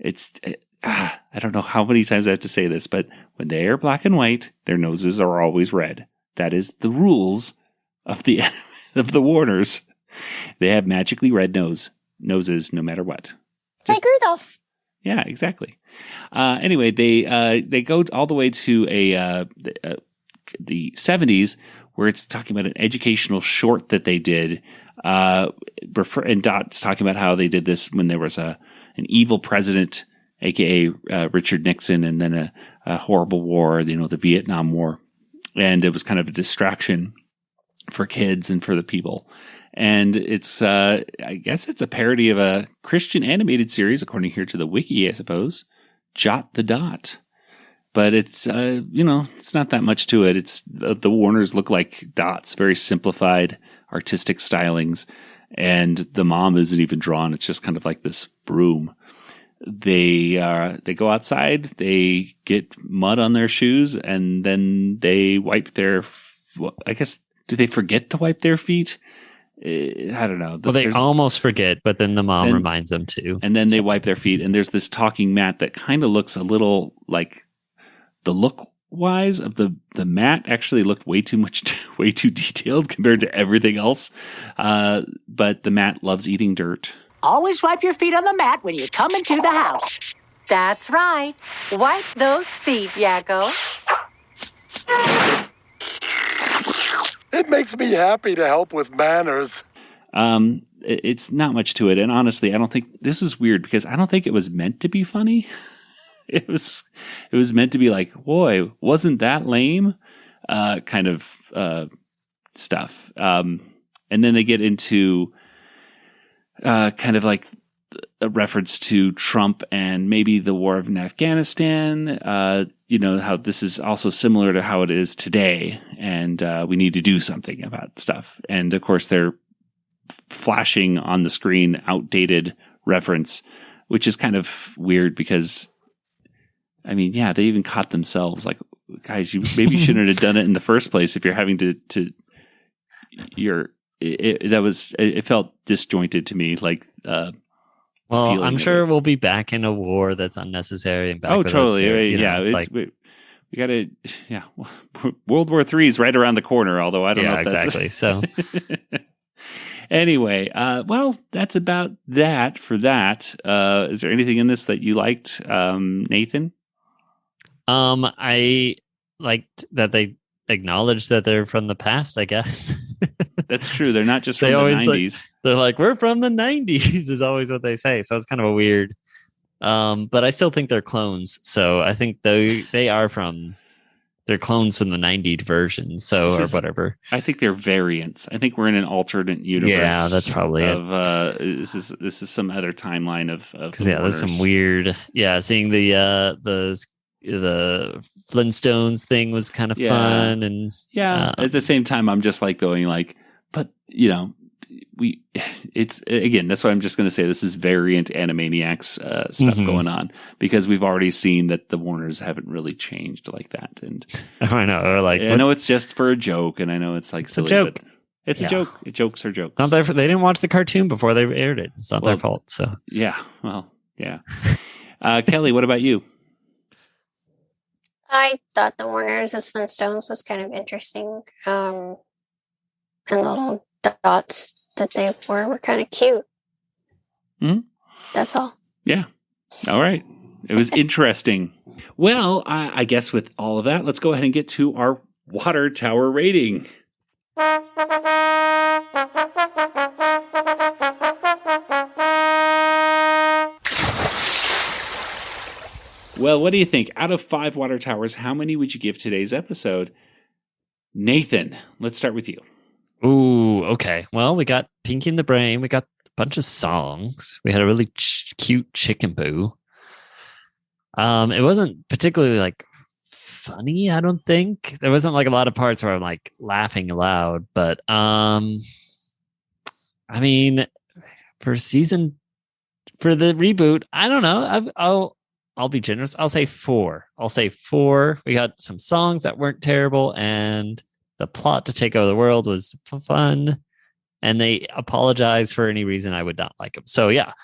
I don't know how many times I have to say this, but when they are black and white, their noses are always red. That is the rules of the Warners. They have magically red noses no matter what. Like Rudolph. Yeah, exactly. Anyway, they go all the way to the 70s, where it's talking about an educational short that they did. And Dot's talking about how they did this when there was an evil president, aka Richard Nixon, and then a horrible war, the Vietnam War. And it was kind of a distraction for kids and for the people. And it's, I guess it's a parody of a Christian animated series, according here to the wiki, I suppose, Jot the Dot. But it's, it's not that much to it. It's the Warners look like dots, very simplified artistic stylings. And the mom isn't even drawn. It's just kind of like this broom. They go outside, they get mud on their shoes, and then they wipe their, I guess, do they forget to wipe their feet? I don't know. Well, they almost forget, but then the mom reminds them to. And then they wipe their feet, and there's this talking mat that kind of looks a little like the look wise of the mat actually looked way too detailed compared to everything else. But the mat loves eating dirt. Always wipe your feet on the mat when you come into the house. That's right. Wipe those feet, Yakko. It makes me happy to help with manners. it's not much to it. And honestly, I don't think this is weird because I don't think it was meant to be funny. It was meant to be like, boy, wasn't that lame? Kind of stuff. And then they get into kind of like a reference to Trump and maybe the war of Afghanistan. How this is also similar to how it is today, and we need to do something about stuff. And of course, they're flashing on the screen outdated reference, which is kind of weird because, I mean, yeah, they even caught themselves like, guys, you maybe shouldn't have done it in the first place if you're having it felt disjointed to me. Like, well, I'm sure we'll be back in a war that's unnecessary. And back oh, with totally. It Yeah, it's like, we got to. Yeah, World War III is right around the corner. Although I don't know if exactly. So anyway, well, that's about that for that. Is there anything in this that you liked, Nathan? I liked that they acknowledged that they're from the past, I guess. That's true. They're not just from the 90s. They're like, we're from the 90s is always what they say. So it's kind of a weird. But I still think they're clones. So I think they're clones from the 90s version. So or whatever. I think they're variants. I think we're in an alternate universe. Yeah, that's probably it. This is some other timeline of there's some weird. Yeah, seeing the Flintstones thing was kind of fun, and at the same time I'm just like going like, but it's again, that's why I'm just going to say this is variant Animaniacs stuff going on, because we've already seen that the Warners haven't really changed like that. And I know, or like, I know it's just for a joke, and I know it's like silly, a joke. But it's a joke. Jokes are jokes. Not they didn't watch the cartoon before they aired it. It's not their fault. So yeah, well, yeah. Kelly, what about you? I thought the Warners as Flintstones was kind of interesting. And the little dots that they were kind of cute. Mm-hmm. That's all. Yeah. All right. It was interesting. Well, I guess with all of that, let's go ahead and get to our water tower rating. Well, what do you think? Out of 5 water towers, how many would you give today's episode? Nathan, let's start with you. Ooh, okay. Well, we got Pinky and the Brain. We got a bunch of songs. We had a really cute chicken boo. It wasn't particularly like funny, I don't think. There wasn't like a lot of parts where I'm like laughing aloud, but I mean, for the reboot, I don't know. I'll be generous. I'll say 4. We got some songs that weren't terrible, and the plot to take over the world was fun, and they apologized for any reason I would not like them. So yeah,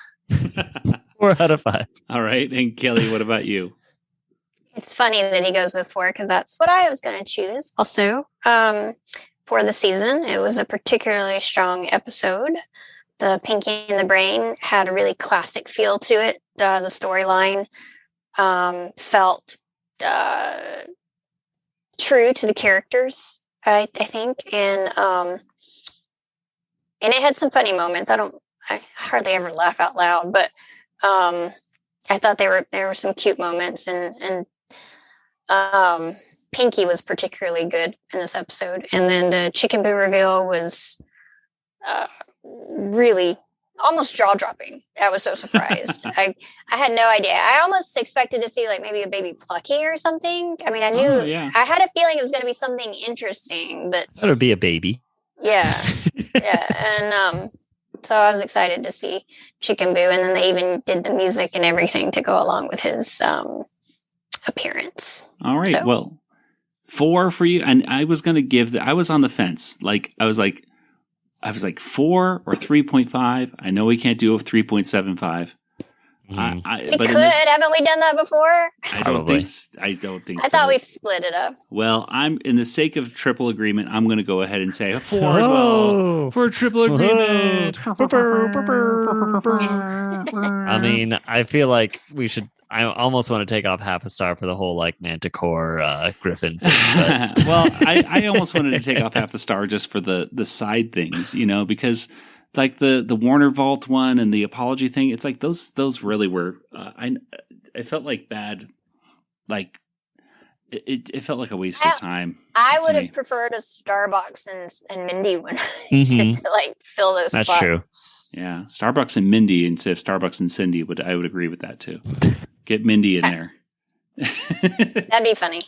4 out of 5. All right. And Kelly, what about you? It's funny that he goes with 4 because that's what I was going to choose. Also, for the season, it was a particularly strong episode. The Pinky and the Brain had a really classic feel to it. The storyline felt true to the characters, I think, and it had some funny moments. I hardly ever laugh out loud, but I thought there were some cute moments, and Pinky was particularly good in this episode, and then the Chicken Boo reveal was really almost jaw-dropping. I was so surprised. I had no idea. I almost expected to see like maybe a baby Plucky or something. I mean, I knew I had a feeling it was going to be something interesting, but that would be a baby. Yeah, yeah, and so I was excited to see Chicken Boo, and then they even did the music and everything to go along with his appearance. All right, well, 4 for you, and I was going to give I was on the fence. Like I was like 4 or 3.5. I know we can't do a 3.75. We could. Haven't we done that before? I don't think so. I thought we've split it up. Well, I'm in the sake of triple agreement, I'm going to go ahead and say a 4 as well for a triple agreement. I mean, I feel like we should. I almost want to take off half a star for the whole like Manticore Griffin thing. Well, I almost wanted to take off half a star just for the side things, because like the Warner Vault one and the Apology thing. It's like those really were. I felt like bad. Like it felt like a waste of time. I would have preferred a Starbucks and Mindy one to like fill those spots. That's true. Yeah, Starbucks and Mindy instead of Starbucks and Cindy. I would agree with that too. Get Mindy in there. That'd be funny.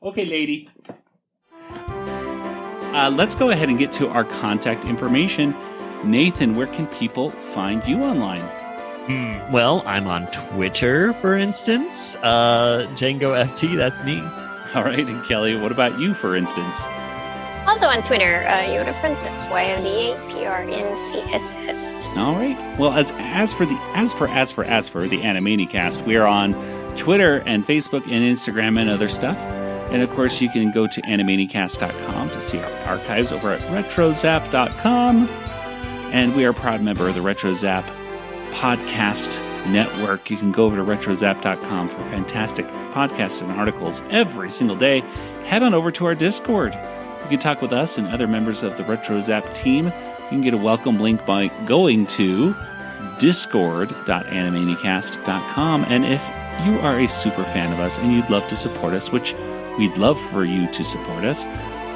Okay, lady. Let's go ahead and get to our contact information. Nathan, where can people find you online? Well, I'm on Twitter, for instance. Django FT, that's me. All right, and Kelly, what about you, for instance? Also on Twitter, Yoda Princess, YODA-PRNCSS. All right. Well, as for the Animanicast, we are on Twitter and Facebook and Instagram and other stuff. And of course, you can go to animanicast.com to see our archives over at retrozap.com. And we are a proud member of the RetroZap Podcast Network. You can go over to retrozap.com for fantastic podcasts and articles every single day. Head on over to our Discord. You can talk with us and other members of the RetroZap team. You can get a welcome link by going to discord.animanicast.com. And if you are a super fan of us and you'd love to support us, which we'd love for you to support us,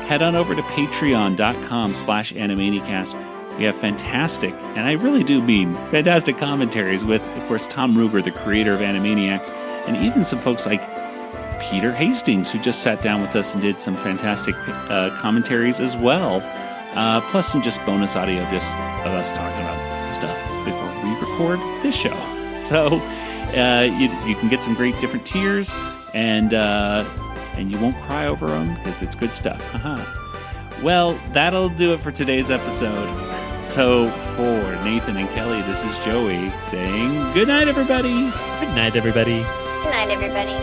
head on over to patreon.com/Animanicast. We have fantastic, and I really do mean fantastic commentaries with, of course, Tom Ruegger, the creator of Animaniacs, and even some folks like Peter Hastings, who just sat down with us and did some fantastic commentaries as well. Plus some just bonus audio just of us talking about stuff before we record this show. So you can get some great different tiers, and you won't cry over them because it's good stuff. Well, that'll do it for today's episode. So for Nathan and Kelly, this is Joey saying good night, everybody. Good night, everybody. Good night, everybody.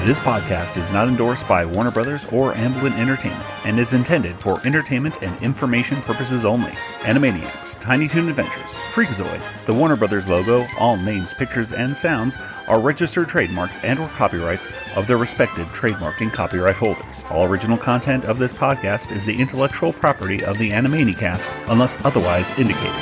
This podcast is not endorsed by Warner Brothers or Amblin Entertainment and is intended for entertainment and information purposes only. Animaniacs, Tiny Toon Adventures, Freakazoid, the Warner Brothers logo, all names, pictures, and sounds are registered trademarks and or copyrights of their respective trademark and copyright holders. All original content of this podcast is the intellectual property of the Animanicast unless otherwise indicated.